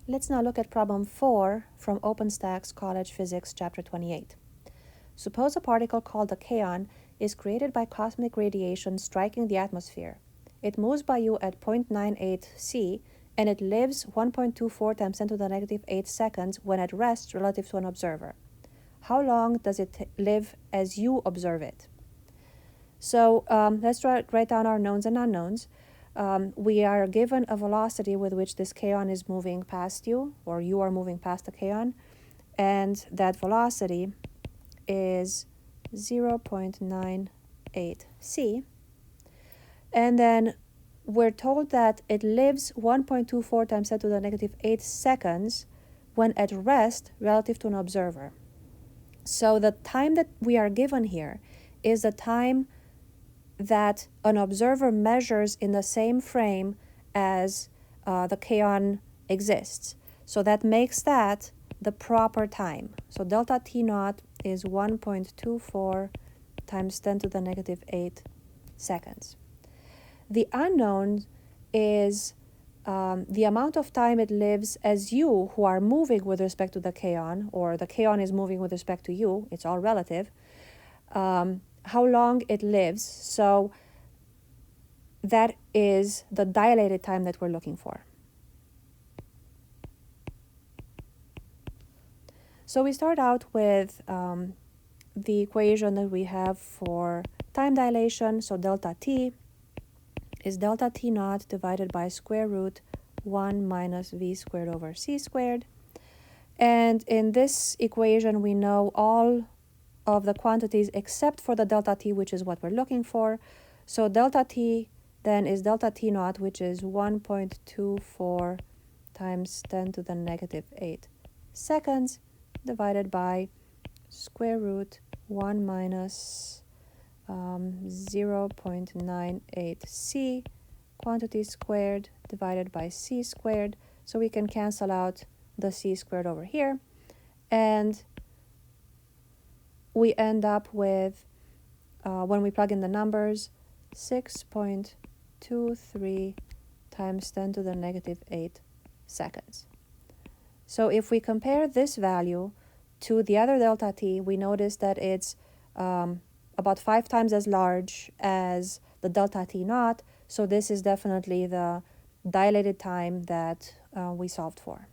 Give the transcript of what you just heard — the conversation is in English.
Let's now look at problem 4 from OpenStax College Physics, Chapter 28. Suppose a particle called a kaon is created by cosmic radiation striking the atmosphere. It moves by you at 0.98 c, and it lives 1.24 times 10 to the negative 8 seconds when at rest relative to an observer. How long does it live as you observe it? So let's write down our knowns and unknowns. We are given a velocity with which this kaon is moving past you, or you are moving past the kaon, and that velocity is 0.98 c. And then we're told that it lives 1.24 times 10 to the negative 8 seconds when at rest relative to an observer. So the time that we are given here is the time that an observer measures in the same frame as the kaon exists. So that makes that the proper time. So delta T naught is 1.24 times 10 to the negative 8 seconds. The unknown is the amount of time it lives as you who are moving with respect to the kaon, or the kaon is moving with respect to you. It's all relative. How long it lives. So that is the dilated time that we're looking for. So we start out with the equation that we have for time dilation. So delta T is delta T naught divided by square root 1 minus V squared over C squared. And in this equation, we know all of the quantities except for the delta T, which is what we're looking for. So delta T then is delta T naught, which is 1.24 times 10 to the negative 8 seconds divided by square root 1 minus 0.98 c quantity squared divided by c squared. So we can cancel out the c squared over here, and we end up with, when we plug in the numbers, 6.23 times 10 to the negative 8 seconds. So if we compare this value to the other delta T, we notice that it's about 5 times as large as the delta T naught. So this is definitely the dilated time that we solved for.